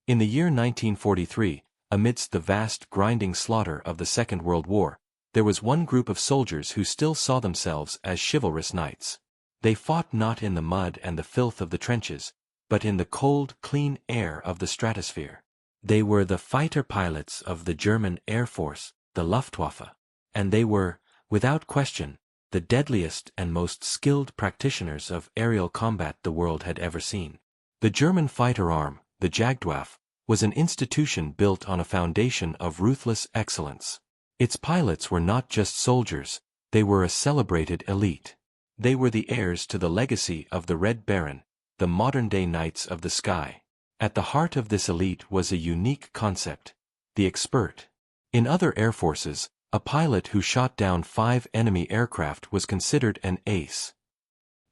In the year 1943, amidst the vast grinding slaughter of the Second World War, there was one group of soldiers who still saw themselves as chivalrous knights. They fought not in the mud and the filth of the trenches, but in the cold, clean air of the stratosphere. They were the fighter pilots of the German Air Force, the Luftwaffe, and they were, without question, the deadliest and most skilled practitioners of aerial combat the world had ever seen. The German fighter arm, the Jagdwaffe, was an institution built on a foundation of ruthless excellence. Its pilots were not just soldiers, they were a celebrated elite. They were the heirs to the legacy of the Red Baron, the modern-day Knights of the Sky. At the heart of this elite was a unique concept, the expert. In other air forces, a pilot who shot down 5 enemy aircraft was considered an ace.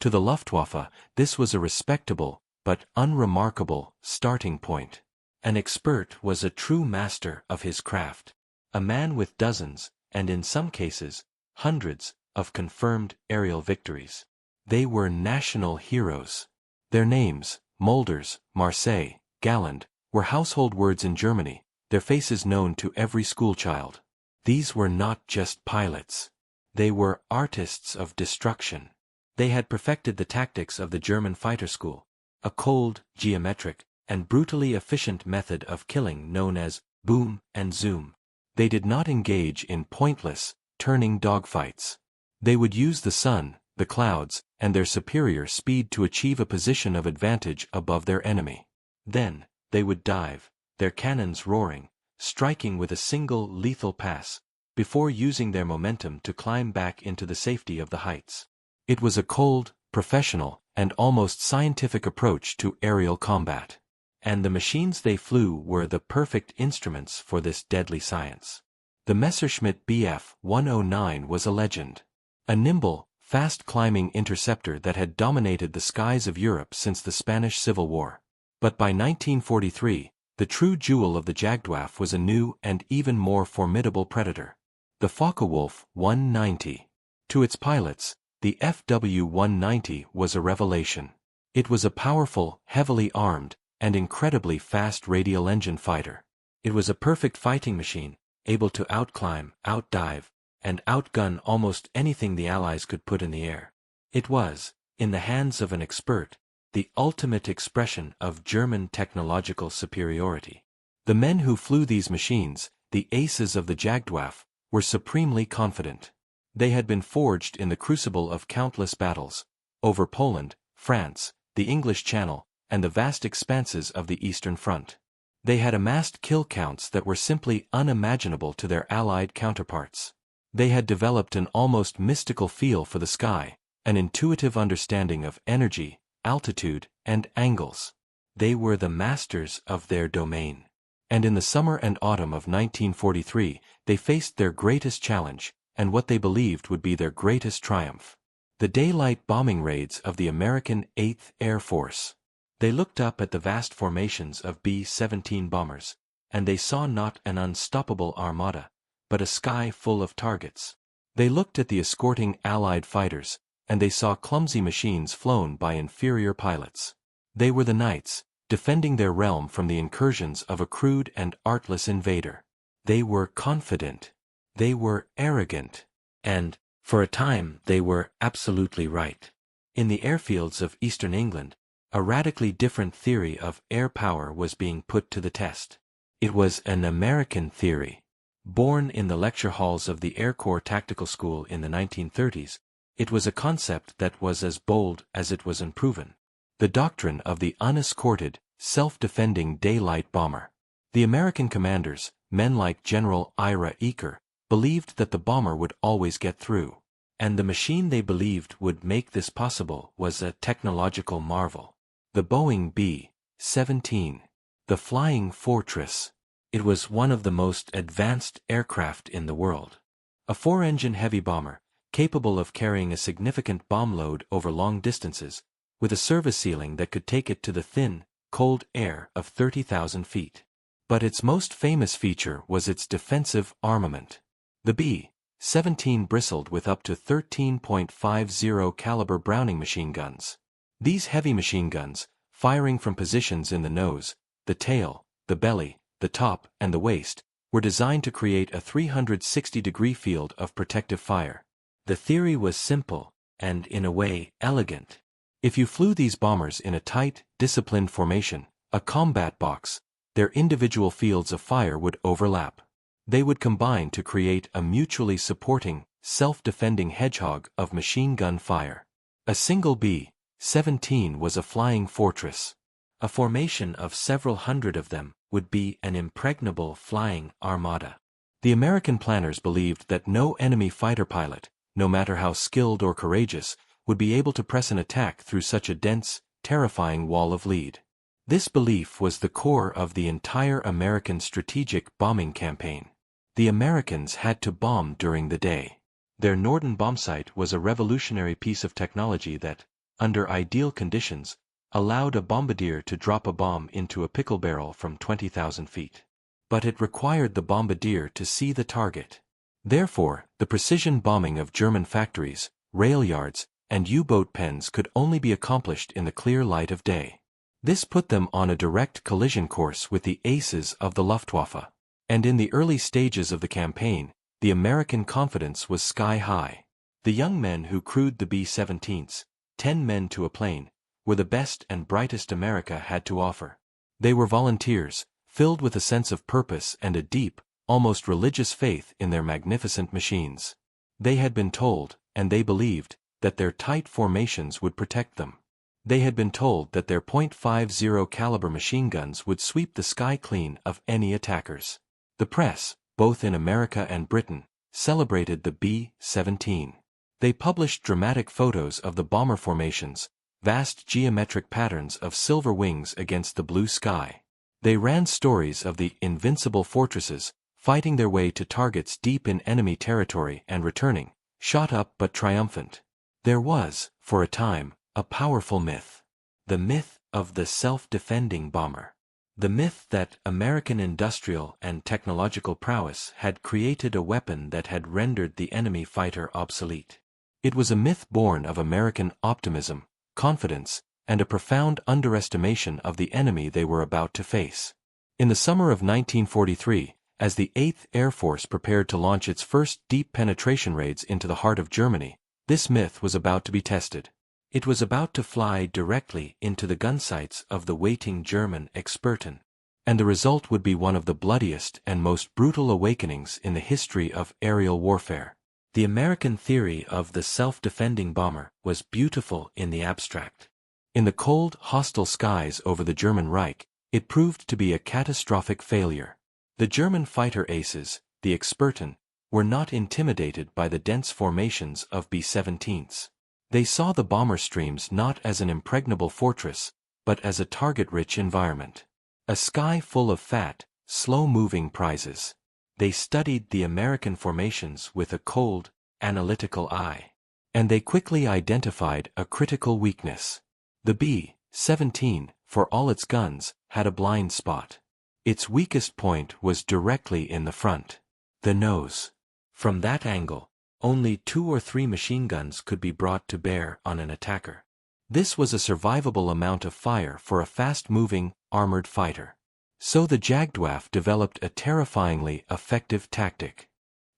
To the Luftwaffe, this was a respectable, but unremarkable, starting point. An expert was a true master of his craft, a man with dozens, and in some cases, hundreds, of confirmed aerial victories. They were national heroes. Their names, Mulders, Marseille, Galland, were household words in Germany, their faces known to every schoolchild. These were not just pilots. They were artists of destruction. They had perfected the tactics of the German fighter school, a cold, geometric, and brutally efficient method of killing known as boom and zoom. They did not engage in pointless, turning dogfights. They would use the sun, the clouds, and their superior speed to achieve a position of advantage above their enemy. Then, they would dive, their cannons roaring, striking with a single lethal pass, before using their momentum to climb back into the safety of the heights. It was a cold, professional, and almost scientific approach to aerial combat. And the machines they flew were the perfect instruments for this deadly science. The Messerschmitt Bf 109 was a legend. A nimble, fast-climbing interceptor that had dominated the skies of Europe since the Spanish Civil War. But by 1943, the true jewel of the Jagdwaffe was a new and even more formidable predator. The Focke-Wulf 190. To its pilots, the FW-190 was a revelation. It was a powerful, heavily armed, and incredibly fast radial engine fighter. It was a perfect fighting machine, able to outclimb, outdive, and outgun almost anything the Allies could put in the air. It was, in the hands of an expert, the ultimate expression of German technological superiority. The men who flew these machines, the aces of the Jagdwaffe, were supremely confident. They had been forged in the crucible of countless battles, over Poland, France, the English Channel, and the vast expanses of the Eastern Front. They had amassed kill counts that were simply unimaginable to their Allied counterparts. They had developed an almost mystical feel for the sky, an intuitive understanding of energy, altitude, and angles. They were the masters of their domain. And in the summer and autumn of 1943, they faced their greatest challenge, and what they believed would be their greatest triumph. The daylight bombing raids of the American 8th Air Force. They looked up at the vast formations of B-17 bombers, and they saw not an unstoppable armada, but a sky full of targets. They looked at the escorting Allied fighters, and they saw clumsy machines flown by inferior pilots. They were the knights, defending their realm from the incursions of a crude and artless invader. They were confident. They were arrogant. And, for a time, they were absolutely right. In the airfields of eastern England, a radically different theory of air power was being put to the test. It was an American theory. Born in the lecture halls of the Air Corps Tactical School in the 1930s, it was a concept that was as bold as it was unproven. The doctrine of the unescorted, self-defending daylight bomber. The American commanders, men like General Ira Eaker, believed that the bomber would always get through. And the machine they believed would make this possible was a technological marvel. The Boeing B-17. The Flying Fortress. It was one of the most advanced aircraft in the world. A 4-engine heavy bomber, capable of carrying a significant bomb load over long distances, with a service ceiling that could take it to the thin, cold air of 30,000 feet. But its most famous feature was its defensive armament. The B-17 bristled with up to 13.50 caliber Browning machine guns. These heavy machine guns, firing from positions in the nose, the tail, the belly, the top, and the waist, were designed to create a 360-degree field of protective fire. The theory was simple, and in a way, elegant. If you flew these bombers in a tight, disciplined formation, a combat box, their individual fields of fire would overlap. They would combine to create a mutually supporting, self-defending hedgehog of machine gun fire. A single B-17 was a flying fortress. A formation of several hundred of them would be an impregnable flying armada. The American planners believed that no enemy fighter pilot, no matter how skilled or courageous, would be able to press an attack through such a dense, terrifying wall of lead. This belief was the core of the entire American strategic bombing campaign. The Americans had to bomb during the day. Their Norden bombsight was a revolutionary piece of technology that, under ideal conditions, allowed a bombardier to drop a bomb into a pickle barrel from 20,000 feet. But it required the bombardier to see the target. Therefore, the precision bombing of German factories, rail yards, and U-boat pens could only be accomplished in the clear light of day. This put them on a direct collision course with the aces of the Luftwaffe. And in the early stages of the campaign, the American confidence was sky-high. The young men who crewed the B-17s, 10 men to a plane, were the best and brightest America had to offer. They were volunteers, filled with a sense of purpose and a deep, almost religious faith in their magnificent machines. They had been told, and they believed, that their tight formations would protect them. They had been told that their .50 caliber machine guns would sweep the sky clean of any attackers. The press, both in America and Britain, celebrated the B-17. They published dramatic photos of the bomber formations, vast geometric patterns of silver wings against the blue sky. They ran stories of the invincible fortresses, fighting their way to targets deep in enemy territory and returning, shot up but triumphant. There was, for a time, a powerful myth. The myth of the self-defending bomber. The myth that American industrial and technological prowess had created a weapon that had rendered the enemy fighter obsolete. It was a myth born of American optimism, confidence, and a profound underestimation of the enemy they were about to face. In the summer of 1943, as the 8th Air Force prepared to launch its first deep penetration raids into the heart of Germany, this myth was about to be tested. It was about to fly directly into the gunsights of the waiting German Experten. And the result would be one of the bloodiest and most brutal awakenings in the history of aerial warfare. The American theory of the self-defending bomber was beautiful in the abstract. In the cold, hostile skies over the German Reich, it proved to be a catastrophic failure. The German fighter aces, the Experten, were not intimidated by the dense formations of B-17s. They saw the bomber streams not as an impregnable fortress, but as a target-rich environment. A sky full of fat, slow-moving prizes. They studied the American formations with a cold, analytical eye. And they quickly identified a critical weakness. The B-17, for all its guns, had a blind spot. Its weakest point was directly in the front. The nose. From that angle, only 2 or 3 machine guns could be brought to bear on an attacker. This was a survivable amount of fire for a fast-moving, armored fighter. So the Jagdwaffe developed a terrifyingly effective tactic.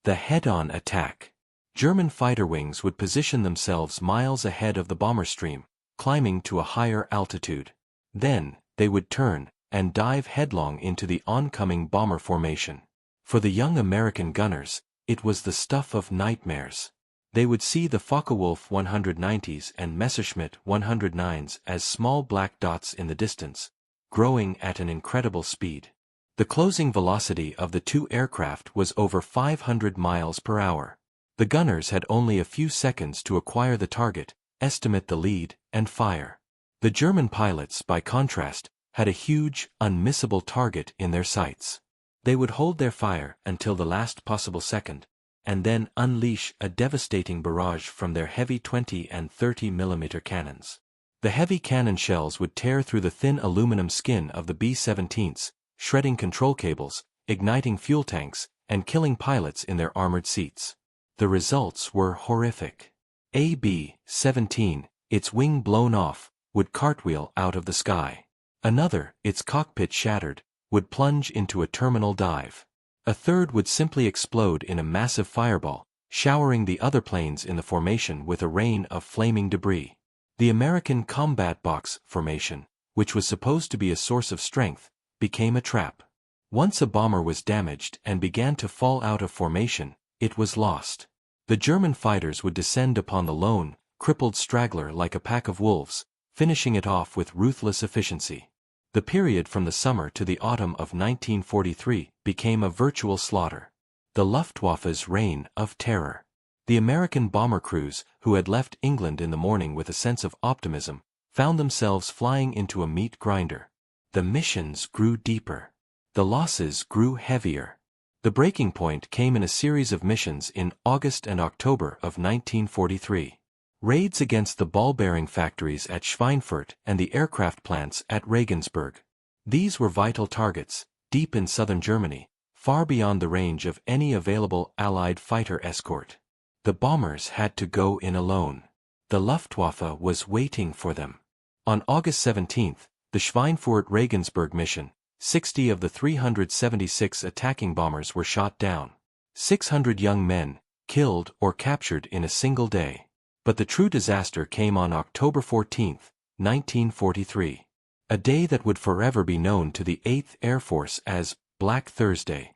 The head-on attack. German fighter wings would position themselves miles ahead of the bomber stream, climbing to a higher altitude. Then, they would turn and dive headlong into the oncoming bomber formation. For the young American gunners, it was the stuff of nightmares. They would see the Focke-Wulf 190s and Messerschmitt 109s as small black dots in the distance, growing at an incredible speed. The closing velocity of the two aircraft was over 500 miles per hour. The gunners had only a few seconds to acquire the target, estimate the lead, and fire. The German pilots, by contrast, had a huge, unmissable target in their sights. They would hold their fire until the last possible second, and then unleash a devastating barrage from their heavy 20 and 30 mm cannons. The heavy cannon shells would tear through the thin aluminum skin of the B-17s, shredding control cables, igniting fuel tanks, and killing pilots in their armored seats. The results were horrific. A B-17, its wing blown off, would cartwheel out of the sky. Another, its cockpit shattered, would plunge into a terminal dive. A third would simply explode in a massive fireball, showering the other planes in the formation with a rain of flaming debris. The American combat box formation, which was supposed to be a source of strength, became a trap. Once a bomber was damaged and began to fall out of formation, it was lost. The German fighters would descend upon the lone, crippled straggler like a pack of wolves, finishing it off with ruthless efficiency. The period from the summer to the autumn of 1943 became a virtual slaughter. The Luftwaffe's reign of terror. The American bomber crews, who had left England in the morning with a sense of optimism, found themselves flying into a meat grinder. The missions grew deeper. The losses grew heavier. The breaking point came in a series of missions in August and October of 1943. Raids against the ball-bearing factories at Schweinfurt and the aircraft plants at Regensburg. These were vital targets, deep in southern Germany, far beyond the range of any available Allied fighter escort. The bombers had to go in alone. The Luftwaffe was waiting for them. On August 17, the Schweinfurt-Regensburg mission, 60 of the 376 attacking bombers were shot down. 600 young men, killed or captured in a single day. But the true disaster came on October 14, 1943. A day that would forever be known to the 8th Air Force as Black Thursday.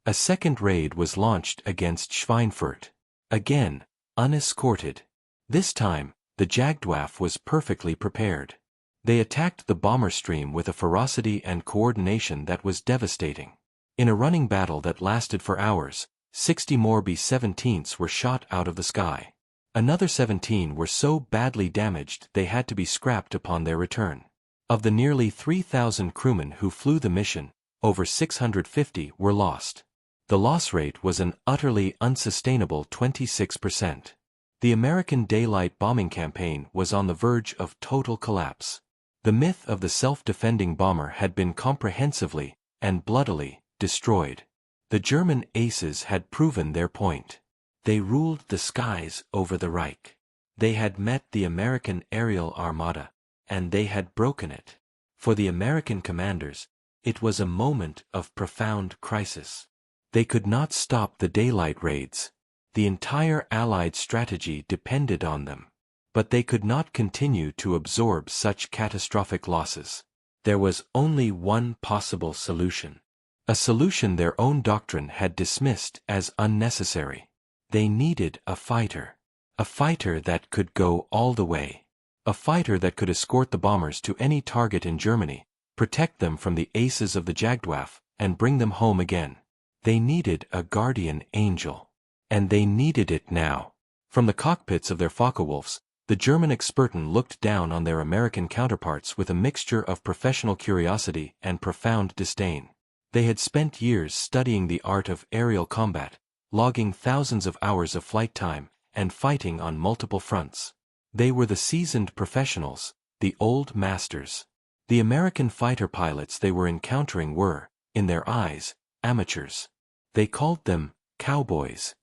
A second raid was launched against Schweinfurt. Again, unescorted. This time, the Jagdwaffe was perfectly prepared. They attacked the bomber stream with a ferocity and coordination that was devastating. In a running battle that lasted for hours, 60 more B-17s were shot out of the sky. Another 17 were so badly damaged they had to be scrapped upon their return. Of the nearly 3,000 crewmen who flew the mission, over 650 were lost. The loss rate was an utterly unsustainable 26%. The American daylight bombing campaign was on the verge of total collapse. The myth of the self-defending bomber had been comprehensively and bloodily destroyed. The German aces had proven their point. They ruled the skies over the Reich. They had met the American aerial armada, and they had broken it. For the American commanders, it was a moment of profound crisis. They could not stop the daylight raids. The entire Allied strategy depended on them. But they could not continue to absorb such catastrophic losses. There was only one possible solution. A solution their own doctrine had dismissed as unnecessary. They needed a fighter. A fighter that could go all the way. A fighter that could escort the bombers to any target in Germany, protect them from the aces of the Jagdwaffe, and bring them home again. They needed a guardian angel. And they needed it now. From the cockpits of their Focke-Wulfs, the German Experten looked down on their American counterparts with a mixture of professional curiosity and profound disdain. They had spent years studying the art of aerial combat, logging thousands of hours of flight time, and fighting on multiple fronts. They were the seasoned professionals, the old masters. The American fighter pilots they were encountering were, in their eyes, amateurs. They called them cowboys.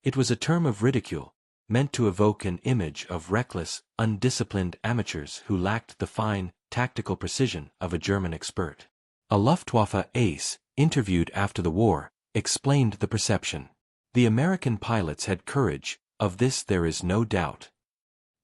It was a term of ridicule, meant to evoke an image of reckless, undisciplined amateurs who lacked the fine, tactical precision of a German expert. A Luftwaffe ace, interviewed after the war, explained the perception. The American pilots had courage, of this there is no doubt.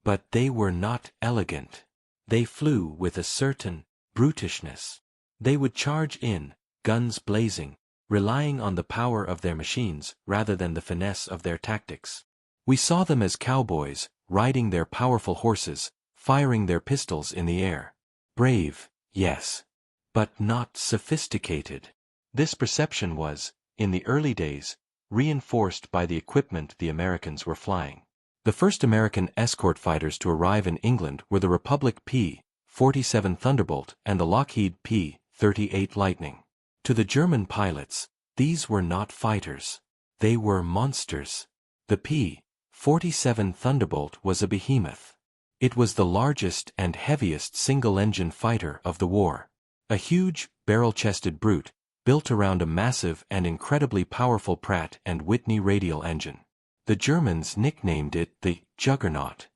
But they were not elegant. They flew with a certain brutishness. They would charge in, guns blazing, relying on the power of their machines rather than the finesse of their tactics. We saw them as cowboys, riding their powerful horses, firing their pistols in the air. Brave, yes. But not sophisticated. This perception was, in the early days, reinforced by the equipment the Americans were flying. The first American escort fighters to arrive in England were the Republic P-47 Thunderbolt and the Lockheed P-38 Lightning. To the German pilots, these were not fighters. They were monsters. The P-47 Thunderbolt was a behemoth. It was the largest and heaviest single-engine fighter of the war. A huge, barrel-chested brute, built around a massive and incredibly powerful Pratt & Whitney radial engine. The Germans nicknamed it the Juggernaut.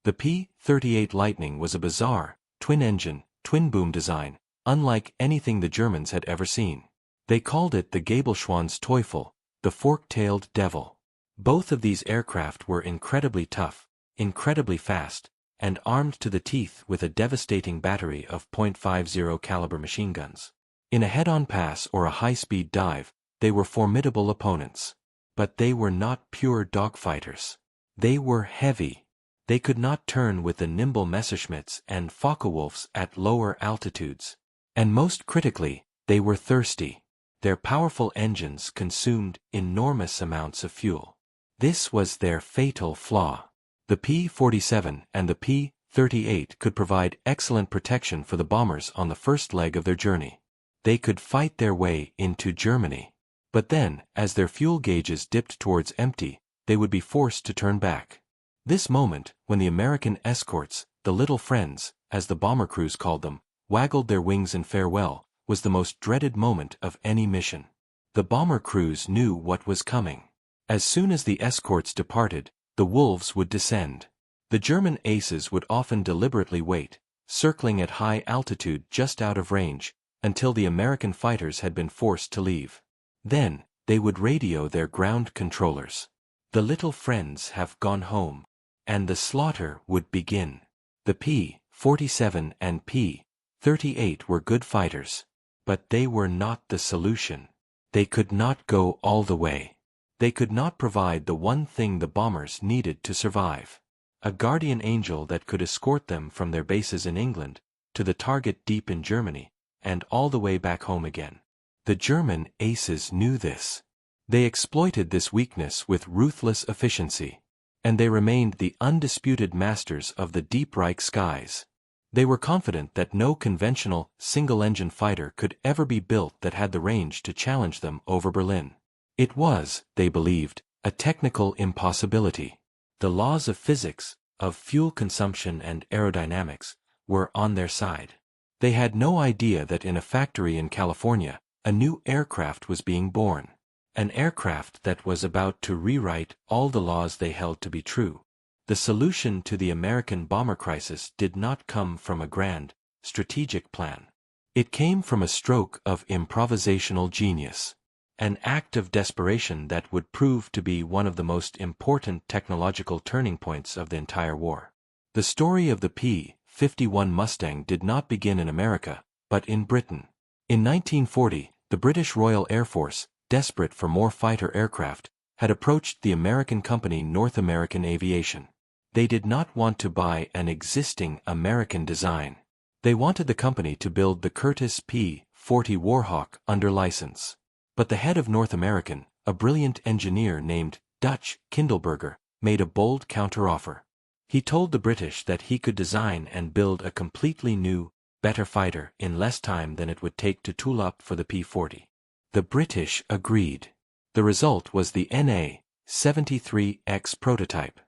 The P-38 Lightning was a bizarre, twin-engine, twin-boom design, unlike anything the Germans had ever seen. They called it the Gabelschwanz Teufel, the fork-tailed devil. Both of these aircraft were incredibly tough, incredibly fast, and armed to the teeth with a devastating battery of .50 caliber machine guns. In a head-on pass or a high-speed dive, they were formidable opponents. But they were not pure dogfighters. They were heavy. They could not turn with the nimble Messerschmitts and Focke-Wulfs at lower altitudes. And most critically, they were thirsty. Their powerful engines consumed enormous amounts of fuel. This was their fatal flaw. The P-47 and the P-38 could provide excellent protection for the bombers on the first leg of their journey. They could fight their way into Germany. But then, as their fuel gauges dipped towards empty, they would be forced to turn back. This moment, when the American escorts, the little friends, as the bomber crews called them, waggled their wings in farewell, was the most dreaded moment of any mission. The bomber crews knew what was coming. As soon as the escorts departed, the wolves would descend. The German aces would often deliberately wait, circling at high altitude just out of range, until the American fighters had been forced to leave. Then, they would radio their ground controllers. The little friends have gone home. And the slaughter would begin. The P-47 and P-38 were good fighters. But they were not the solution. They could not go all the way. They could not provide the one thing the bombers needed to survive. A guardian angel that could escort them from their bases in England, to the target deep in Germany, and all the way back home again. The German aces knew this. They exploited this weakness with ruthless efficiency. And they remained the undisputed masters of the deep Reich skies. They were confident that no conventional, single-engine fighter could ever be built that had the range to challenge them over Berlin. It was, they believed, a technical impossibility. The laws of physics, of fuel consumption and aerodynamics, were on their side. They had no idea that in a factory in California, a new aircraft was being born. An aircraft that was about to rewrite all the laws they held to be true. The solution to the American bomber crisis did not come from a grand, strategic plan. It came from a stroke of improvisational genius. An act of desperation that would prove to be one of the most important technological turning points of the entire war. The story of the P-51 Mustang did not begin in America, but in Britain. In 1940, the British Royal Air Force, desperate for more fighter aircraft, had approached the American company North American Aviation. They did not want to buy an existing American design. They wanted the company to build the Curtiss P-40 Warhawk under license. But the head of North American, a brilliant engineer named Dutch Kindleberger, made a bold counteroffer. He told the British that he could design and build a completely new, better fighter in less time than it would take to tool up for the P-40. The British agreed. The result was the NA-73X prototype.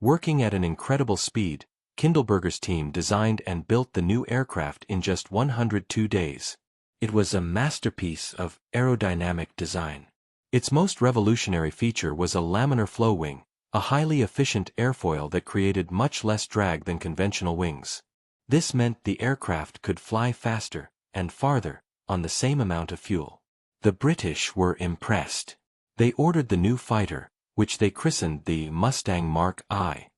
Working at an incredible speed, Kindleberger's team designed and built the new aircraft in just 102 days. It was a masterpiece of aerodynamic design. Its most revolutionary feature was a laminar flow wing, a highly efficient airfoil that created much less drag than conventional wings. This meant the aircraft could fly faster and farther on the same amount of fuel. The British were impressed. They ordered the new fighter, which they christened the Mustang Mark I.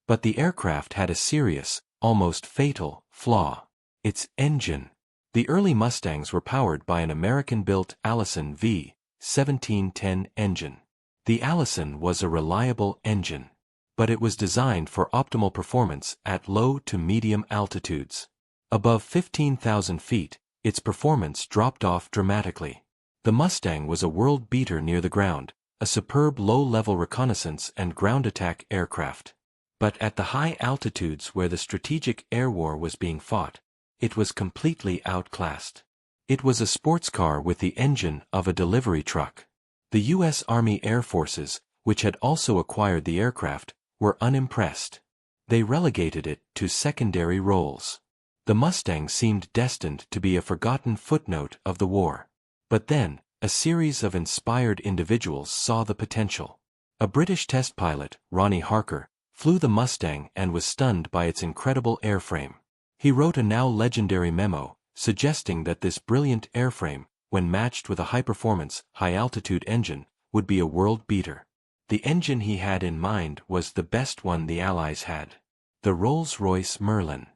But the aircraft had a serious, almost fatal, flaw. Its engine. The early Mustangs were powered by an American-built Allison V1710 engine. The Allison was a reliable engine. But it was designed for optimal performance at low to medium altitudes. Above 15,000 feet, its performance dropped off dramatically. The Mustang was a world beater near the ground, a superb low-level reconnaissance and ground attack aircraft. But at the high altitudes where the strategic air war was being fought, it was completely outclassed. It was a sports car with the engine of a delivery truck. The U.S. Army Air Forces, which had also acquired the aircraft, were unimpressed. They relegated it to secondary roles. The Mustang seemed destined to be a forgotten footnote of the war. But then, a series of inspired individuals saw the potential. A British test pilot, Ronnie Harker, flew the Mustang and was stunned by its incredible airframe. He wrote a now legendary memo, suggesting that this brilliant airframe, when matched with a high-performance, high-altitude engine, would be a world-beater. The engine he had in mind was the best one the Allies had. The Rolls-Royce Merlin.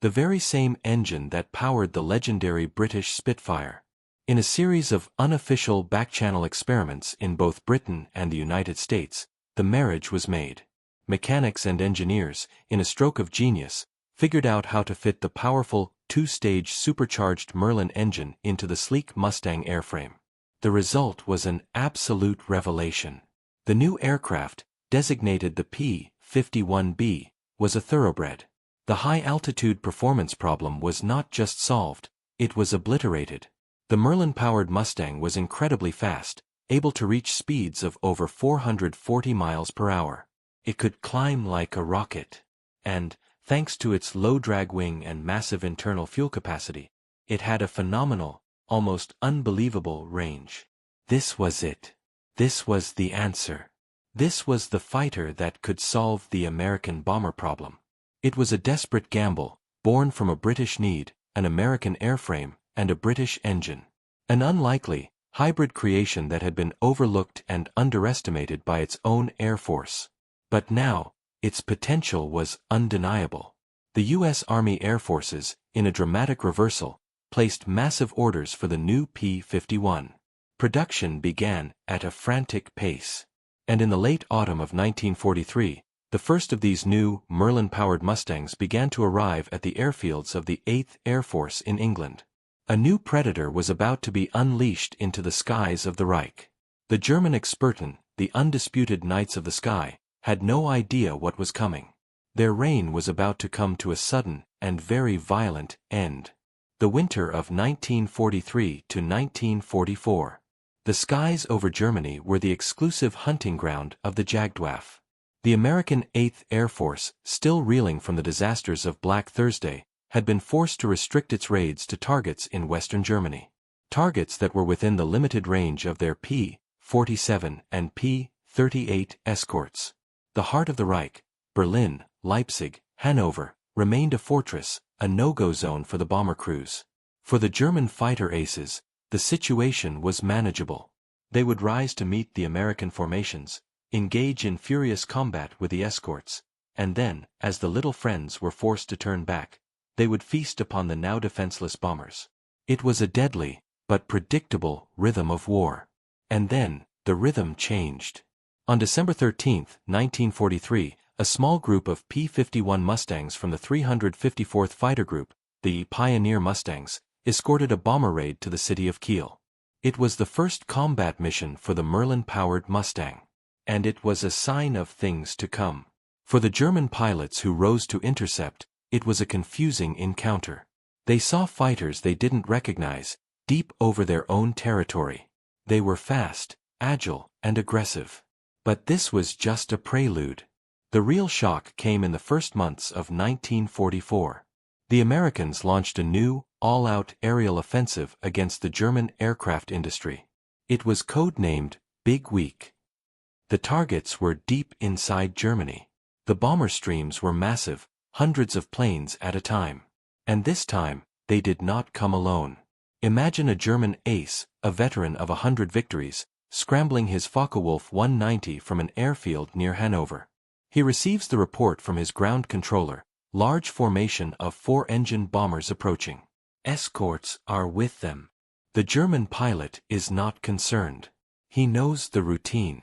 The very same engine that powered the legendary British Spitfire. In a series of unofficial back-channel experiments in both Britain and the United States, the marriage was made. Mechanics and engineers, in a stroke of genius, figured out how to fit the powerful, two-stage supercharged Merlin engine into the sleek Mustang airframe. The result was an absolute revelation. The new aircraft, designated the P-51B, was a thoroughbred. The high-altitude performance problem was not just solved, it was obliterated. The Merlin-powered Mustang was incredibly fast, able to reach speeds of over 440 miles per hour. It could climb like a rocket. And, thanks to its low-drag wing and massive internal fuel capacity, it had a phenomenal, almost unbelievable range. This was it. This was the answer. This was the fighter that could solve the American bomber problem. It was a desperate gamble, born from a British need, an American airframe, and a British engine. An unlikely, hybrid creation that had been overlooked and underestimated by its own Air Force. But now, its potential was undeniable. The U.S. Army Air Forces, in a dramatic reversal, placed massive orders for the new P-51. Production began at a frantic pace. And in the late autumn of 1943, the first of these new, Merlin-powered Mustangs began to arrive at the airfields of the 8th Air Force in England. A new predator was about to be unleashed into the skies of the Reich. The German Experten, the undisputed knights of the sky, had no idea what was coming. Their reign was about to come to a sudden and very violent end. The winter of 1943 to 1944. The skies over Germany were the exclusive hunting ground of the Jagdwaffe. The American 8th Air Force, still reeling from the disasters of Black Thursday, had been forced to restrict its raids to targets in western Germany. Targets that were within the limited range of their P-47 and P-38 escorts. The heart of the Reich, Berlin, Leipzig, Hanover, remained a fortress, a no-go zone for the bomber crews. For the German fighter aces, the situation was manageable. They would rise to meet the American formations, engage in furious combat with the escorts, and then, as the little friends were forced to turn back, they would feast upon the now defenseless bombers. It was a deadly, but predictable, rhythm of war. And then, the rhythm changed. On December 13, 1943, a small group of P-51 Mustangs from the 354th Fighter Group, the Pioneer Mustangs, escorted a bomber raid to the city of Kiel. It was the first combat mission for the Merlin-powered Mustang. And it was a sign of things to come. For the German pilots who rose to intercept, it was a confusing encounter. They saw fighters they didn't recognize, deep over their own territory. They were fast, agile, and aggressive. But this was just a prelude. The real shock came in the first months of 1944. The Americans launched a new, all-out aerial offensive against the German aircraft industry. It was codenamed Big Week. The targets were deep inside Germany. The bomber streams were massive, hundreds of planes at a time. And this time, they did not come alone. Imagine a German ace, a veteran of 100 victories, scrambling his Focke-Wulf 190 from an airfield near Hanover. He receives the report from his ground controller, large formation of 4-engine bombers approaching. Escorts are with them. The German pilot is not concerned. He knows the routine.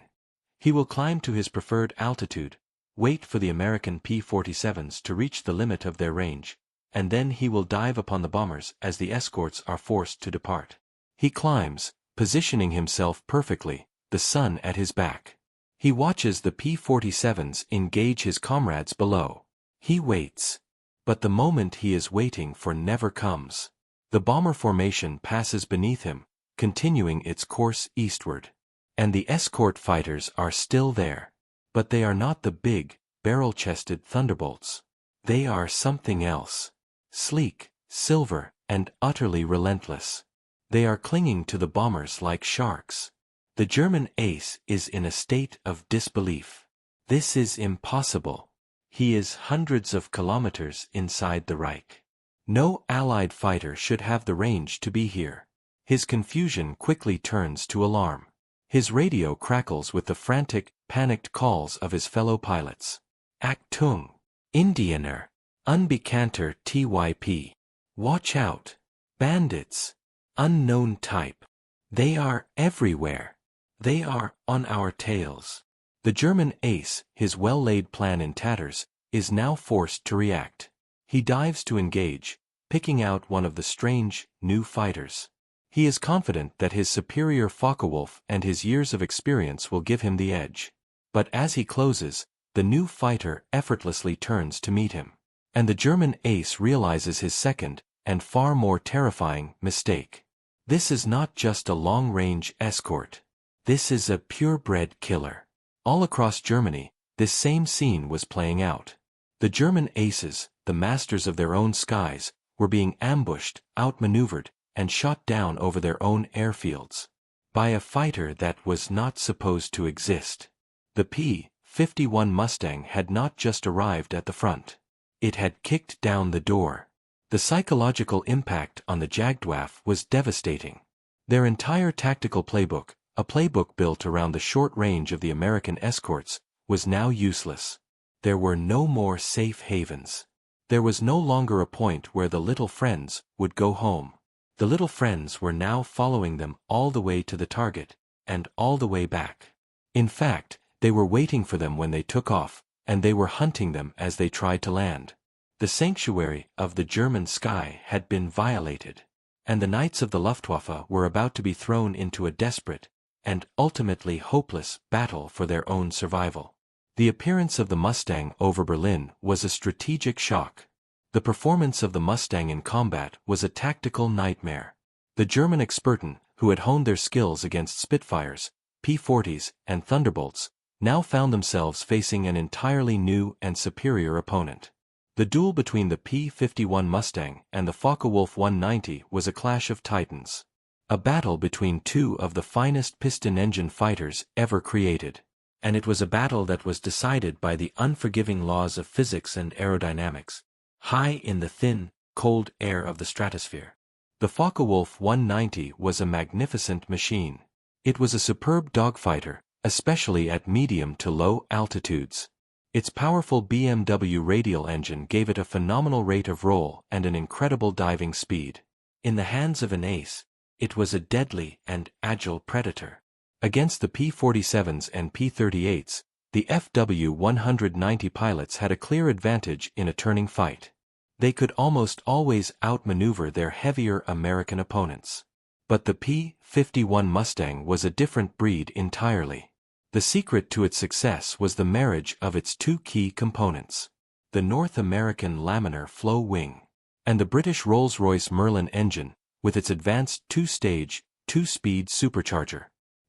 He will climb to his preferred altitude, wait for the American P-47s to reach the limit of their range, and then he will dive upon the bombers as the escorts are forced to depart. He climbs, positioning himself perfectly, the sun at his back. He watches the P-47s engage his comrades below. He waits. But the moment he is waiting for never comes. The bomber formation passes beneath him, continuing its course eastward. And the escort fighters are still there. But they are not the big, barrel-chested thunderbolts. They are something else. Sleek, silver, and utterly relentless. They are clinging to the bombers like sharks. The German ace is in a state of disbelief. This is impossible. He is hundreds of kilometers inside the Reich. No Allied fighter should have the range to be here. His confusion quickly turns to alarm. His radio crackles with the frantic, panicked calls of his fellow pilots. Achtung! Indianer! Unbekannter Typ. Watch out! Bandits! Unknown type. They are everywhere. They are on our tails. The German ace, his well-laid plan in tatters, is now forced to react. He dives to engage, picking out one of the strange, new fighters. He is confident that his superior Focke-Wulf and his years of experience will give him the edge. But as he closes, the new fighter effortlessly turns to meet him. And the German ace realizes his second, and far more terrifying, mistake. This is not just a long-range escort. This is a purebred killer. All across Germany, this same scene was playing out. The German aces, the masters of their own skies, were being ambushed, outmaneuvered, and shot down over their own airfields. By a fighter that was not supposed to exist. The P-51 Mustang had not just arrived at the front. It had kicked down the door. The psychological impact on the Jagdwaffe was devastating. Their entire tactical playbook, a playbook built around the short range of the American escorts, was now useless. There were no more safe havens. There was no longer a point where the little friends would go home. The little friends were now following them all the way to the target, and all the way back. In fact, they were waiting for them when they took off, and they were hunting them as they tried to land. The sanctuary of the German sky had been violated, and the knights of the Luftwaffe were about to be thrown into a desperate, and ultimately hopeless, battle for their own survival. The appearance of the Mustang over Berlin was a strategic shock. The performance of the Mustang in combat was a tactical nightmare. The German Experten, who had honed their skills against Spitfires, P-40s, and Thunderbolts, now found themselves facing an entirely new and superior opponent. The duel between the P-51 Mustang and the Focke-Wulf 190 was a clash of titans. A battle between two of the finest piston-engine fighters ever created. And it was a battle that was decided by the unforgiving laws of physics and aerodynamics, high in the thin, cold air of the stratosphere. The Focke-Wulf 190 was a magnificent machine. It was a superb dogfighter, especially at medium to low altitudes. Its powerful BMW radial engine gave it a phenomenal rate of roll and an incredible diving speed. In the hands of an ace, it was a deadly and agile predator. Against the P-47s and P-38s, the FW-190 pilots had a clear advantage in a turning fight. They could almost always outmaneuver their heavier American opponents. But the P-51 Mustang was a different breed entirely. The secret to its success was the marriage of its two key components: the North American laminar flow wing, and the British Rolls-Royce Merlin engine, with its advanced two-stage, two-speed supercharger.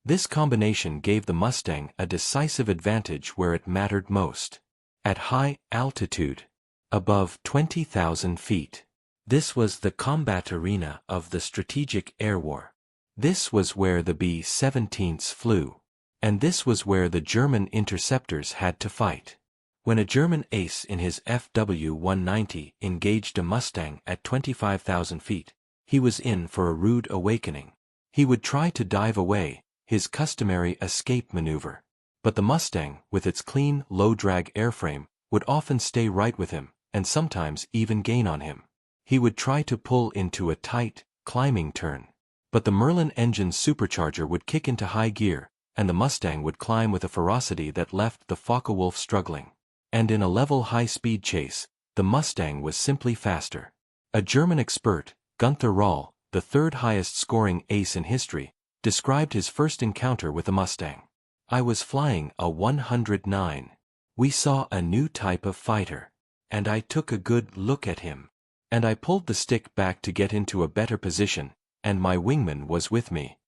This combination gave the Mustang a decisive advantage where it mattered most. At high altitude, above 20,000 feet. This was the combat arena of the strategic air war. This was where the B-17s flew. And this was where the German interceptors had to fight. When a German ace in his FW-190 engaged a Mustang at 25,000 feet, he was in for a rude awakening. He would try to dive away, his customary escape maneuver. But the Mustang, with its clean, low-drag airframe, would often stay right with him, and sometimes even gain on him. He would try to pull into a tight, climbing turn. But the Merlin engine's supercharger would kick into high gear, and the Mustang would climb with a ferocity that left the Focke-Wulf struggling. And in a level high-speed chase, the Mustang was simply faster. A German expert, Gunther Rall, the third highest-scoring ace in history, described his first encounter with the Mustang. "I was flying a 109. We saw a new type of fighter. And I took a good look at him. And I pulled the stick back to get into a better position, and my wingman was with me.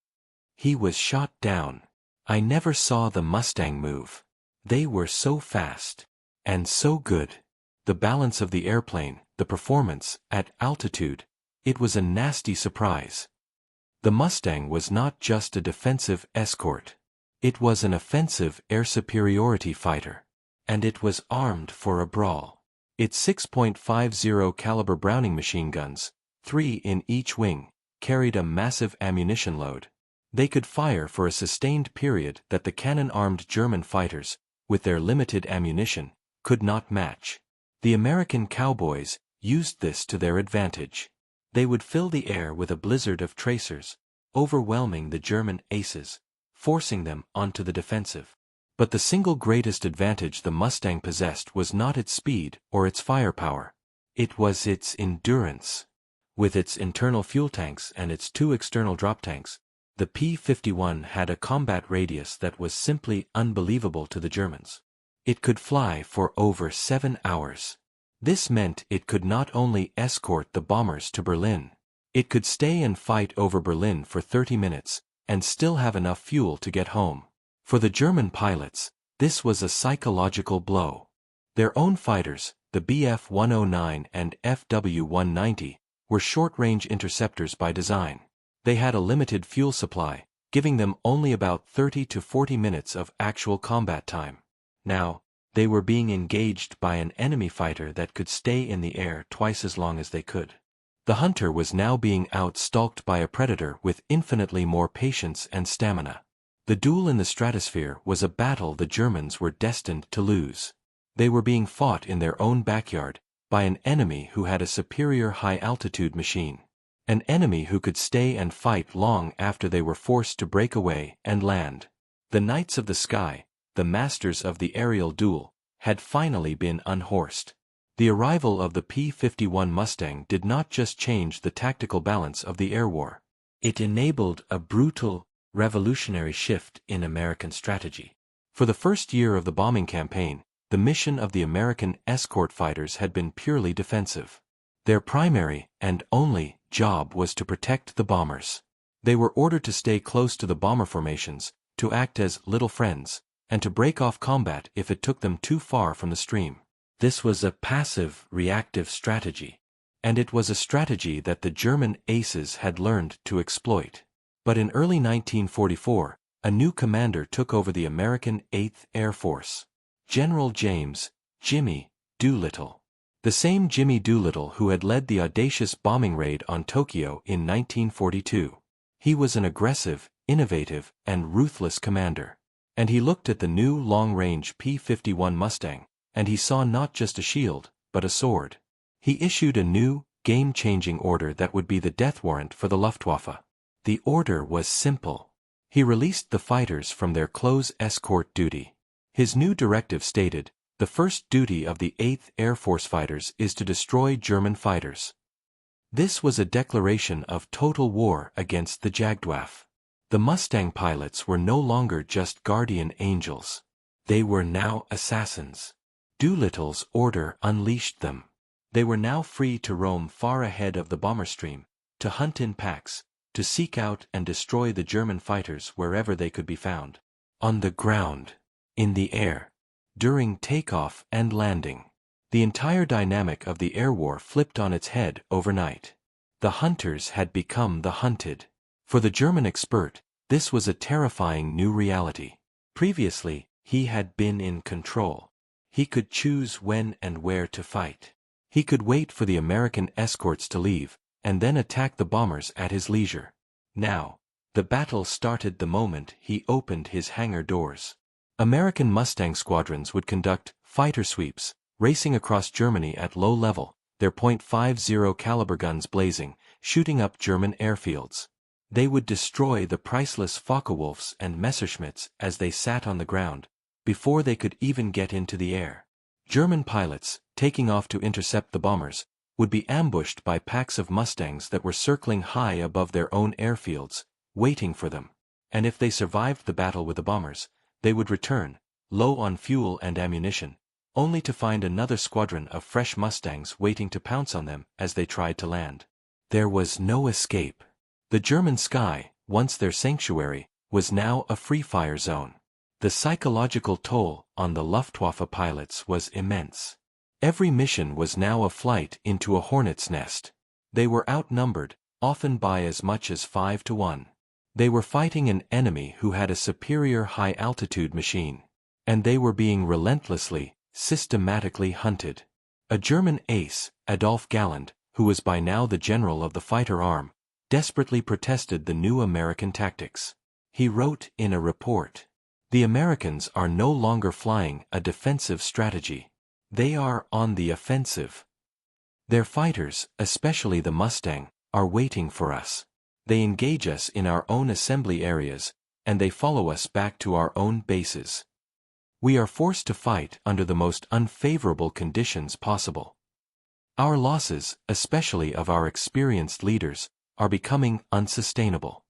He was shot down. I never saw the Mustang move. They were so fast. And so good. The balance of the airplane, the performance, at altitude, it was a nasty surprise." The Mustang was not just a defensive escort. It was an offensive air superiority fighter. And it was armed for a brawl. Its 6.50 caliber Browning machine guns, 3 in each wing, carried a massive ammunition load. They could fire for a sustained period that the cannon-armed German fighters, with their limited ammunition, could not match. The American Cowboys used this to their advantage. They would fill the air with a blizzard of tracers, overwhelming the German aces, forcing them onto the defensive. But the single greatest advantage the Mustang possessed was not its speed or its firepower. It was its endurance. With its internal fuel tanks and its 2 external drop tanks, the P-51 had a combat radius that was simply unbelievable to the Germans. It could fly for over 7 hours. This meant it could not only escort the bombers to Berlin, it could stay and fight over Berlin for 30 minutes, and still have enough fuel to get home. For the German pilots, this was a psychological blow. Their own fighters, the Bf-109 and Fw-190, were short-range interceptors by design. They had a limited fuel supply, giving them only about 30 to 40 minutes of actual combat time. Now, they were being engaged by an enemy fighter that could stay in the air twice as long as they could. The hunter was now being out-stalked by a predator with infinitely more patience and stamina. The duel in the stratosphere was a battle the Germans were destined to lose. They were being fought in their own backyard, by an enemy who had a superior high-altitude machine. An enemy who could stay and fight long after they were forced to break away and land. The knights of the sky, the masters of the aerial duel, had finally been unhorsed. The arrival of the P-51 Mustang did not just change the tactical balance of the air war. It enabled a brutal, revolutionary shift in American strategy. For the first year of the bombing campaign, the mission of the American escort fighters had been purely defensive. Their primary, and only, job was to protect the bombers. They were ordered to stay close to the bomber formations, to act as little friends, and to break off combat if it took them too far from the stream. This was a passive, reactive strategy. And it was a strategy that the German aces had learned to exploit. But in early 1944, a new commander took over the American 8th Air Force. General James Jimmy Doolittle. The same Jimmy Doolittle who had led the audacious bombing raid on Tokyo in 1942. He was an aggressive, innovative, and ruthless commander. And he looked at the new long-range P-51 Mustang, and he saw not just a shield, but a sword. He issued a new, game-changing order that would be the death warrant for the Luftwaffe. The order was simple. He released the fighters from their close escort duty. His new directive stated, the first duty of the 8th Air Force fighters is to destroy German fighters. This was a declaration of total war against the Jagdwaffe. The Mustang pilots were no longer just guardian angels. They were now assassins. Doolittle's order unleashed them. They were now free to roam far ahead of the bomber stream, to hunt in packs, to seek out and destroy the German fighters wherever they could be found. On the ground, in the air, during takeoff and landing. The entire dynamic of the air war flipped on its head overnight. The hunters had become the hunted. For the German expert, this was a terrifying new reality. Previously, he had been in control. He could choose when and where to fight. He could wait for the American escorts to leave, and then attack the bombers at his leisure. Now, the battle started the moment he opened his hangar doors. American Mustang squadrons would conduct fighter sweeps, racing across Germany at low level, their .50 caliber guns blazing, shooting up German airfields. They would destroy the priceless Focke-Wulfs and Messerschmitts as they sat on the ground, before they could even get into the air. German pilots, taking off to intercept the bombers, would be ambushed by packs of Mustangs that were circling high above their own airfields, waiting for them. And if they survived the battle with the bombers, they would return, low on fuel and ammunition, only to find another squadron of fresh Mustangs waiting to pounce on them as they tried to land. There was no escape. The German sky, once their sanctuary, was now a free-fire zone. The psychological toll on the Luftwaffe pilots was immense. Every mission was now a flight into a hornet's nest. They were outnumbered, often by as much as 5 to 1. They were fighting an enemy who had a superior high-altitude machine. And they were being relentlessly, systematically hunted. A German ace, Adolf Galland, who was by now the general of the fighter arm, desperately protested the new American tactics. He wrote in a report, "The Americans are no longer flying a defensive strategy. They are on the offensive. Their fighters, especially the Mustang, are waiting for us. They engage us in our own assembly areas, and they follow us back to our own bases. We are forced to fight under the most unfavorable conditions possible. Our losses, especially of our experienced leaders, are becoming unsustainable."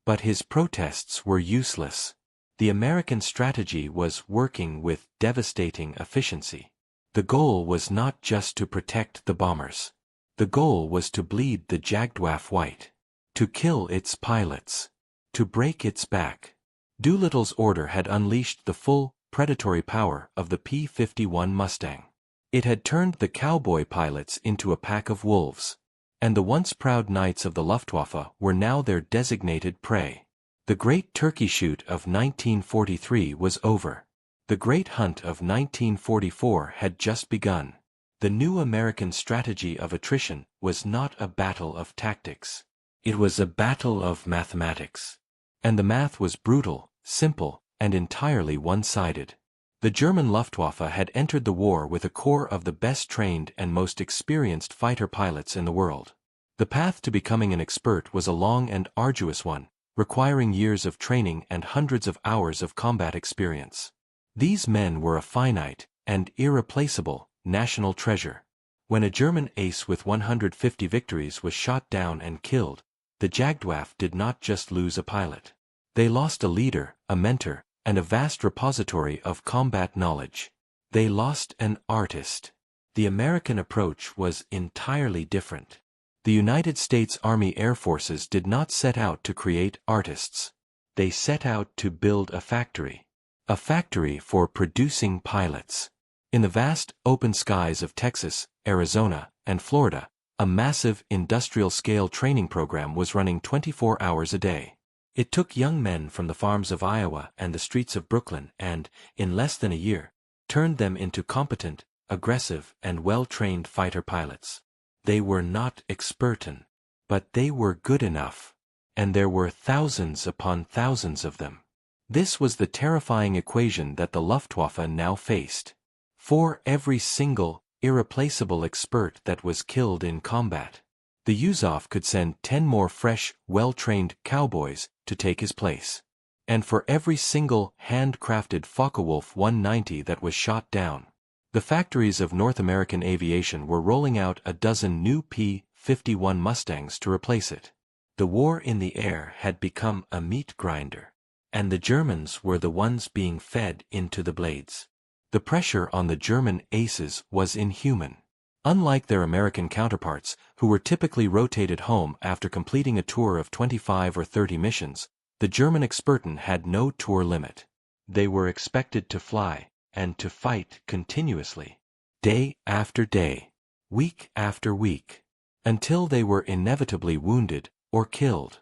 But his protests were useless. The American strategy was working with devastating efficiency. The goal was not just to protect the bombers. The goal was to bleed the Jagdwaffe white. To kill its pilots. To break its back. Doolittle's order had unleashed the full, predatory power of the P-51 Mustang. It had turned the Cowboy pilots into a pack of wolves. And the once proud knights of the Luftwaffe were now their designated prey. The Great Turkey Shoot of 1943 was over. The Great Hunt of 1944 had just begun. The new American strategy of attrition was not a battle of tactics. It was a battle of mathematics. And the math was brutal, simple, and entirely one-sided. The German Luftwaffe had entered the war with a corps of the best trained and most experienced fighter pilots in the world. The path to becoming an expert was a long and arduous one, requiring years of training and hundreds of hours of combat experience. These men were a finite and irreplaceable national treasure. When a German ace with 150 victories was shot down and killed, the Jagdwaffe did not just lose a pilot. They lost a leader, a mentor, and a vast repository of combat knowledge. They lost an artist. The American approach was entirely different. The United States Army Air Forces did not set out to create artists. They set out to build a factory. A factory for producing pilots. In the vast, open skies of Texas, Arizona, and Florida, a massive industrial-scale training program was running 24 hours a day. It took young men from the farms of Iowa and the streets of Brooklyn and, in less than a year, turned them into competent, aggressive, and well-trained fighter pilots. They were not Experten, but they were good enough. And there were thousands upon thousands of them. This was the terrifying equation that the Luftwaffe now faced. For every single, irreplaceable expert that was killed in combat, the USAAF could send 10 more fresh, well-trained cowboys to take his place. And for every single handcrafted Focke-Wulf 190 that was shot down, the factories of North American aviation were rolling out a dozen new P-51 Mustangs to replace it. The war in the air had become a meat grinder, and the Germans were the ones being fed into the blades. The pressure on the German aces was inhuman. Unlike their American counterparts, who were typically rotated home after completing a tour of 25 or 30 missions, the German Experten had no tour limit. They were expected to fly, and to fight continuously, day after day, week after week, until they were inevitably wounded or killed.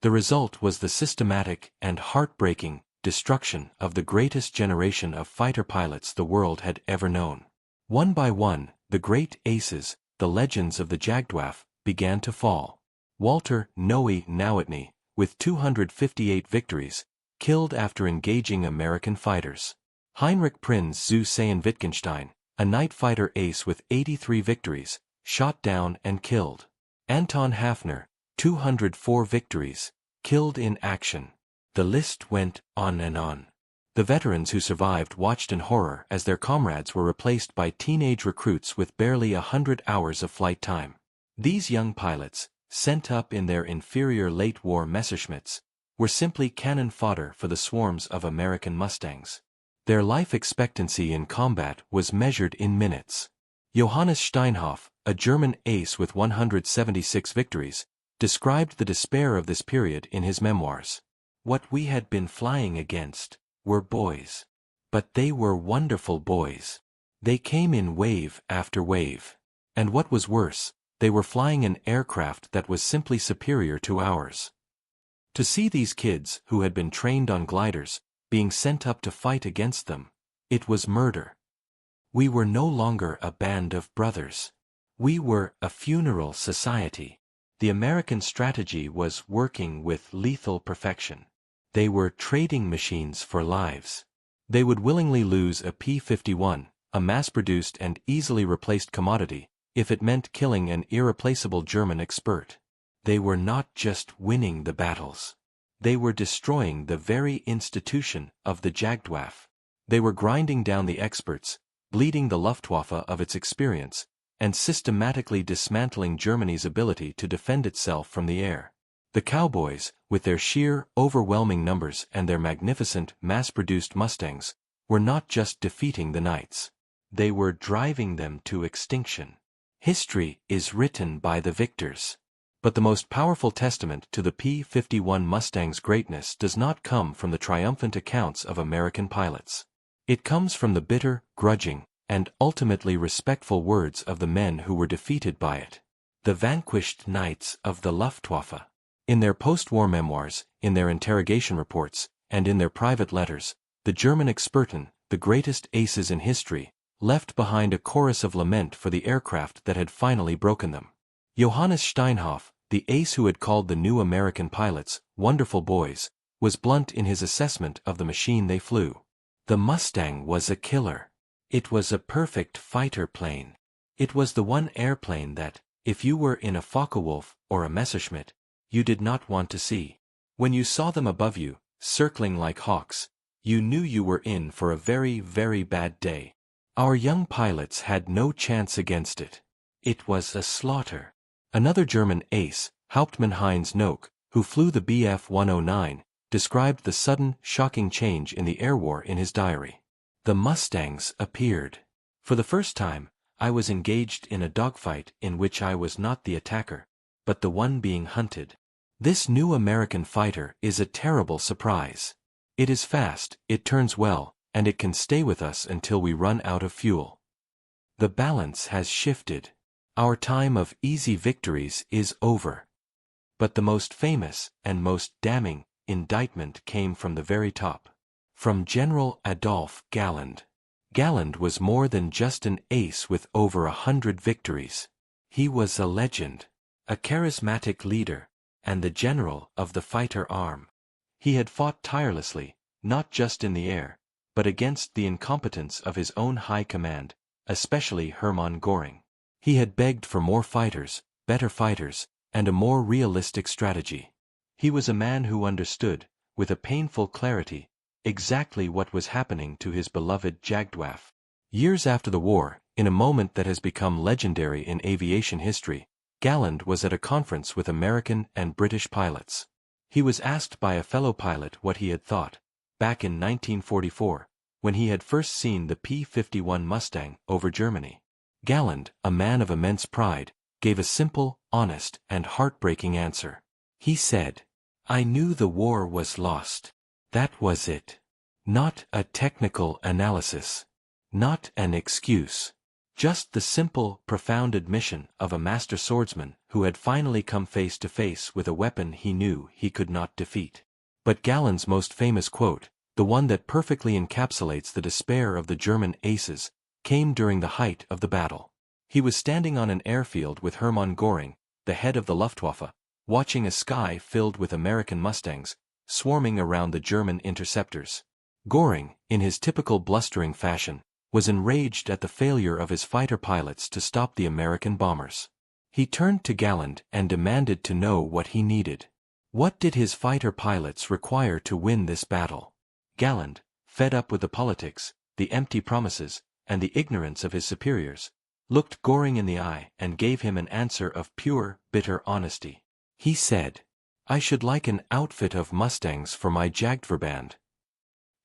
The result was the systematic and heartbreaking destruction of the greatest generation of fighter pilots the world had ever known. One by one, the great aces, the legends of the Jagdwaffe, began to fall. Walter Noe Nowotny, with 258 victories, killed after engaging American fighters. Heinrich Prinz zu Sachsen-Wittgenstein, a night fighter ace with 83 victories, shot down and killed. Anton Hafner, 204 victories, killed in action. The list went on and on. The veterans who survived watched in horror as their comrades were replaced by teenage recruits with barely 100 hours of flight time. These young pilots, sent up in their inferior late-war Messerschmitts, were simply cannon fodder for the swarms of American Mustangs. Their life expectancy in combat was measured in minutes. Johannes Steinhoff, a German ace with 176 victories, described the despair of this period in his memoirs. What we had been flying against were boys. But they were wonderful boys. They came in wave after wave. And what was worse, they were flying an aircraft that was simply superior to ours. To see these kids, who had been trained on gliders, being sent up to fight against them, it was murder. We were no longer a band of brothers. We were a funeral society. The American strategy was working with lethal perfection. They were trading machines for lives. They would willingly lose a P-51, a mass-produced and easily replaced commodity, if it meant killing an irreplaceable German expert. They were not just winning the battles. They were destroying the very institution of the Jagdwaffe. They were grinding down the experts, bleeding the Luftwaffe of its experience, and systematically dismantling Germany's ability to defend itself from the air. The Cowboys, with their sheer, overwhelming numbers and their magnificent, mass-produced Mustangs, were not just defeating the Knights. They were driving them to extinction. History is written by the victors. But the most powerful testament to the P-51 Mustang's greatness does not come from the triumphant accounts of American pilots. It comes from the bitter, grudging, and ultimately respectful words of the men who were defeated by it. The vanquished Knights of the Luftwaffe. In their post-war memoirs, in their interrogation reports, and in their private letters, the German Experten, the greatest aces in history, left behind a chorus of lament for the aircraft that had finally broken them. Johannes Steinhoff, the ace who had called the new American pilots wonderful boys, was blunt in his assessment of the machine they flew. The Mustang was a killer. It was a perfect fighter plane. It was the one airplane that, if you were in a Focke-Wulf or a Messerschmitt, you did not want to see. When you saw them above you, circling like hawks, you knew you were in for a very, very bad day. Our young pilots had no chance against it. It was a slaughter. Another German ace, Hauptmann Heinz Nock, who flew the Bf 109, described the sudden, shocking change in the air war in his diary. The Mustangs appeared. For the first time, I was engaged in a dogfight in which I was not the attacker, but the one being hunted. This new American fighter is a terrible surprise. It is fast, it turns well, and it can stay with us until we run out of fuel. The balance has shifted. Our time of easy victories is over. But the most famous and most damning indictment came from the very top. From General Adolf Galland. Galland was more than just an ace with over 100 victories. He was a legend, a charismatic leader, and the general of the fighter arm. He had fought tirelessly, not just in the air, but against the incompetence of his own high command, especially Hermann Göring. He had begged for more fighters, better fighters, and a more realistic strategy. He was a man who understood, with a painful clarity, exactly what was happening to his beloved Jagdwaffe. Years after the war, in a moment that has become legendary in aviation history, Galland was at a conference with American and British pilots. He was asked by a fellow pilot what he had thought, back in 1944, when he had first seen the P-51 Mustang over Germany. Galland, a man of immense pride, gave a simple, honest, and heartbreaking answer. He said, "I knew the war was lost. That was it. Not a technical analysis. Not an excuse. Just the simple, profound admission of a master swordsman who had finally come face to face with a weapon he knew he could not defeat." But Galland's most famous quote, the one that perfectly encapsulates the despair of the German aces, came during the height of the battle. He was standing on an airfield with Hermann Göring, the head of the Luftwaffe, watching a sky filled with American Mustangs, swarming around the German interceptors. Göring, in his typical blustering fashion, was enraged at the failure of his fighter pilots to stop the American bombers. He turned to Galland and demanded to know what he needed. What did his fighter pilots require to win this battle? Galland, fed up with the politics, the empty promises, and the ignorance of his superiors, looked Göring in the eye and gave him an answer of pure, bitter honesty. He said, "I should like an outfit of Mustangs for my Jagdverband."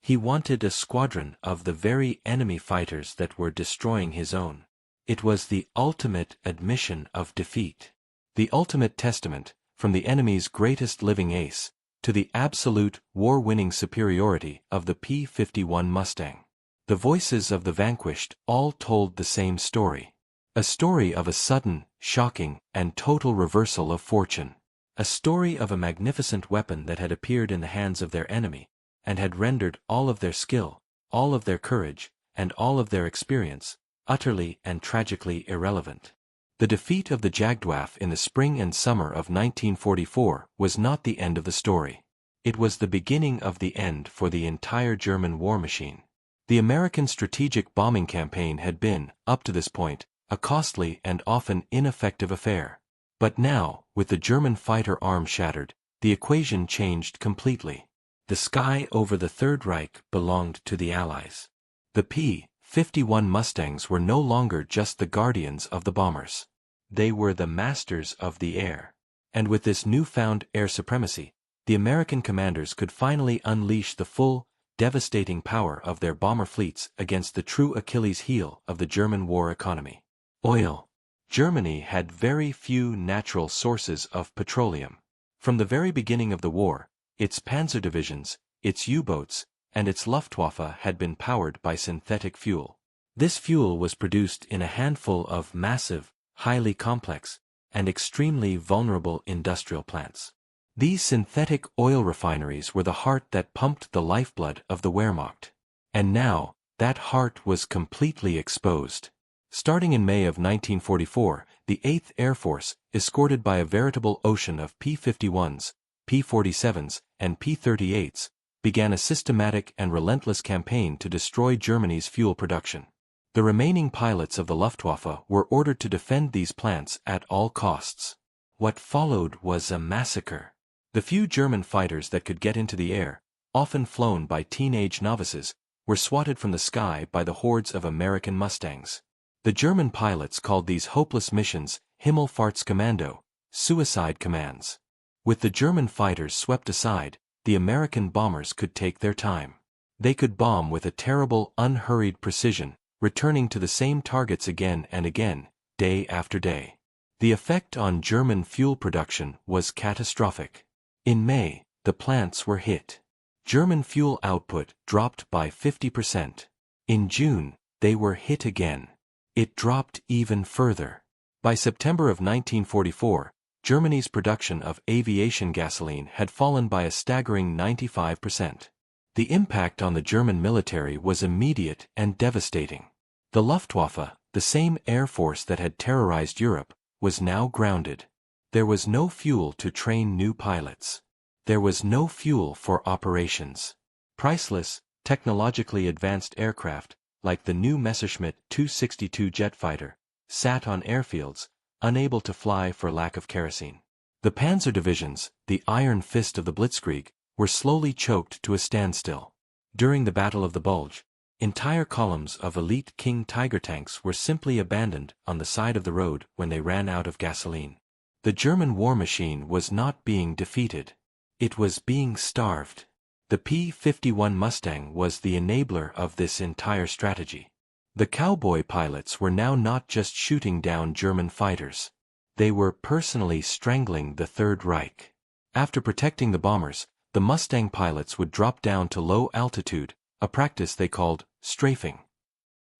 He wanted a squadron of the very enemy fighters that were destroying his own. It was the ultimate admission of defeat. The ultimate testament, from the enemy's greatest living ace, to the absolute, war-winning superiority of the P-51 Mustang. The voices of the vanquished all told the same story. A story of a sudden, shocking, and total reversal of fortune. A story of a magnificent weapon that had appeared in the hands of their enemy, and had rendered all of their skill, all of their courage, and all of their experience, utterly and tragically irrelevant. The defeat of the Jagdwaffe in the spring and summer of 1944 was not the end of the story. It was the beginning of the end for the entire German war machine. The American strategic bombing campaign had been, up to this point, a costly and often ineffective affair. But now, with the German fighter arm shattered, the equation changed completely. The sky over the Third Reich belonged to the Allies. The P-51 Mustangs were no longer just the guardians of the bombers. They were the masters of the air. And with this newfound air supremacy, the American commanders could finally unleash the full, devastating power of their bomber fleets against the true Achilles heel of the German war economy: oil. Germany had very few natural sources of petroleum. From the very beginning of the war, its panzer divisions, its U-boats, and its Luftwaffe had been powered by synthetic fuel. This fuel was produced in a handful of massive, highly complex, and extremely vulnerable industrial plants. These synthetic oil refineries were the heart that pumped the lifeblood of the Wehrmacht. And now, that heart was completely exposed. Starting in May of 1944, the 8th Air Force, escorted by a veritable ocean of P-51s, P-47s, and P-38s, began a systematic and relentless campaign to destroy Germany's fuel production. The remaining pilots of the Luftwaffe were ordered to defend these plants at all costs. What followed was a massacre. The few German fighters that could get into the air, often flown by teenage novices, were swatted from the sky by the hordes of American Mustangs. The German pilots called these hopeless missions Himmelfahrtskommando, suicide commands. With the German fighters swept aside, the American bombers could take their time. They could bomb with a terrible, unhurried precision, returning to the same targets again and again, day after day. The effect on German fuel production was catastrophic. In May, the plants were hit. German fuel output dropped by 50%. In June, they were hit again. It dropped even further. By September of 1944, Germany's production of aviation gasoline had fallen by a staggering 95%. The impact on the German military was immediate and devastating. The Luftwaffe, the same air force that had terrorized Europe, was now grounded. There was no fuel to train new pilots. There was no fuel for operations. Priceless, technologically advanced aircraft, like the new Messerschmitt 262 jet fighter, sat on airfields, unable to fly for lack of kerosene. The panzer divisions, the iron fist of the Blitzkrieg, were slowly choked to a standstill. During the Battle of the Bulge, entire columns of elite King Tiger tanks were simply abandoned on the side of the road when they ran out of gasoline. The German war machine was not being defeated. It was being starved. The P-51 Mustang was the enabler of this entire strategy. The Cowboy pilots were now not just shooting down German fighters. They were personally strangling the Third Reich. After protecting the bombers, the Mustang pilots would drop down to low altitude, a practice they called strafing.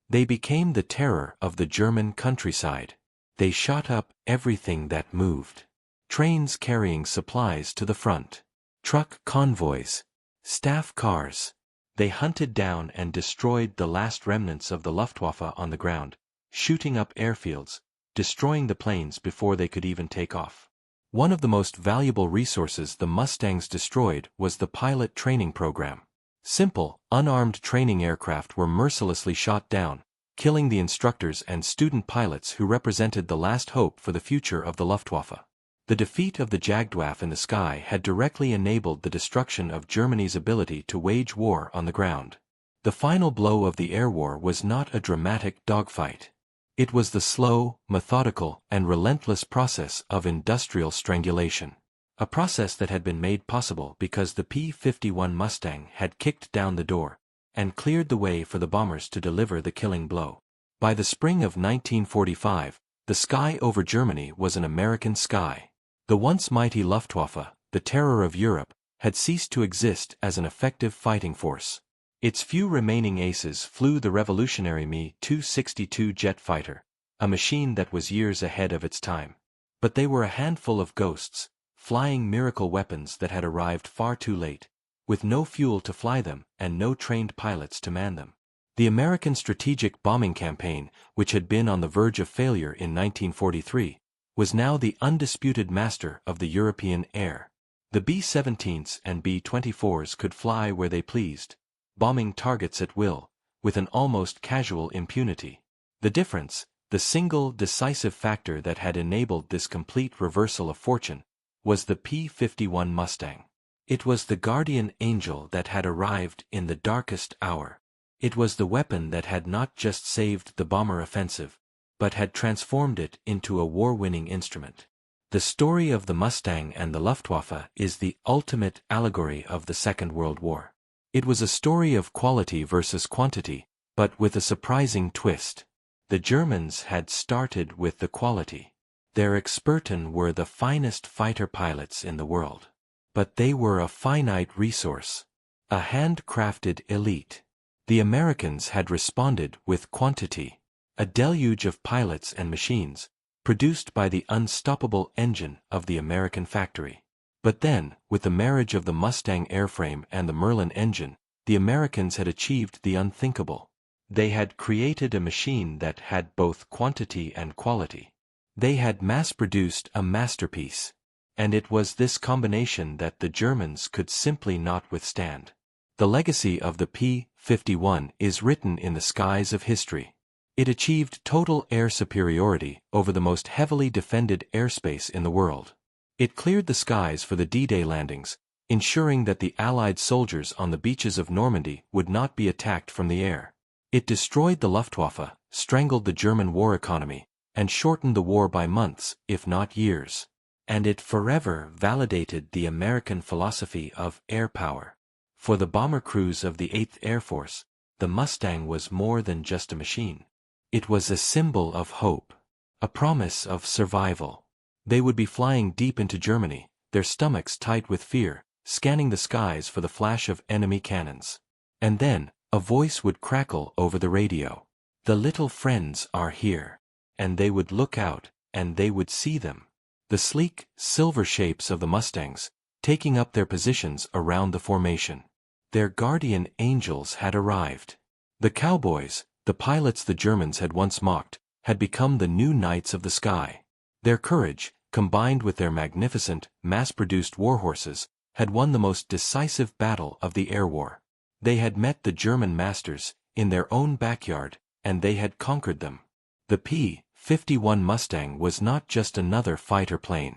They became the terror of the German countryside. They shot up everything that moved. Trains carrying supplies to the front. Truck convoys. Staff cars. They hunted down and destroyed the last remnants of the Luftwaffe on the ground, shooting up airfields, destroying the planes before they could even take off. One of the most valuable resources the Mustangs destroyed was the pilot training program. Simple, unarmed training aircraft were mercilessly shot down, killing the instructors and student pilots who represented the last hope for the future of the Luftwaffe. The defeat of the Jagdwaffe in the sky had directly enabled the destruction of Germany's ability to wage war on the ground. The final blow of the air war was not a dramatic dogfight. It was the slow, methodical, and relentless process of industrial strangulation. A process that had been made possible because the P-51 Mustang had kicked down the door and cleared the way for the bombers to deliver the killing blow. By the spring of 1945, the sky over Germany was an American sky. The once mighty Luftwaffe, the terror of Europe, had ceased to exist as an effective fighting force. Its few remaining aces flew the revolutionary Me-262 jet fighter, a machine that was years ahead of its time. But they were a handful of ghosts, flying miracle weapons that had arrived far too late, with no fuel to fly them and no trained pilots to man them. The American strategic bombing campaign, which had been on the verge of failure in 1943, was now the undisputed master of the European air. The B-17s and B-24s could fly where they pleased, bombing targets at will, with an almost casual impunity. The difference, the single decisive factor that had enabled this complete reversal of fortune, was the P-51 Mustang. It was the guardian angel that had arrived in the darkest hour. It was the weapon that had not just saved the bomber offensive, but had transformed it into a war-winning instrument. The story of the Mustang and the Luftwaffe is the ultimate allegory of the Second World War. It was a story of quality versus quantity, but with a surprising twist. The Germans had started with the quality. Their Experten were the finest fighter pilots in the world. But they were a finite resource, a handcrafted elite. The Americans had responded with quantity, a deluge of pilots and machines, produced by the unstoppable engine of the American factory. But then, with the marriage of the Mustang airframe and the Merlin engine, the Americans had achieved the unthinkable. They had created a machine that had both quantity and quality. They had mass-produced a masterpiece. And it was this combination that the Germans could simply not withstand. The legacy of the P-51 is written in the skies of history. It achieved total air superiority over the most heavily defended airspace in the world. It cleared the skies for the D-Day landings, ensuring that the Allied soldiers on the beaches of Normandy would not be attacked from the air. It destroyed the Luftwaffe, strangled the German war economy, and shortened the war by months, if not years. And it forever validated the American philosophy of air power. For the bomber crews of the 8th Air Force, the Mustang was more than just a machine. It was a symbol of hope, a promise of survival. They would be flying deep into Germany, their stomachs tight with fear, scanning the skies for the flash of enemy cannons. And then, a voice would crackle over the radio. The little friends are here. And they would look out, and they would see them. The sleek, silver shapes of the Mustangs, taking up their positions around the formation. Their guardian angels had arrived. The Cowboys, the pilots the Germans had once mocked, had become the new knights of the sky. Their courage, combined with their magnificent, mass-produced warhorses, had won the most decisive battle of the air war. They had met the German masters, in their own backyard, and they had conquered them. The P-51 Mustang was not just another fighter plane.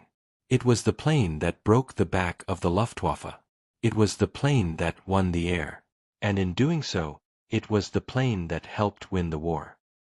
It was the plane that broke the back of the Luftwaffe. It was the plane that won the air. And in doing so, it was the plane that helped win the war.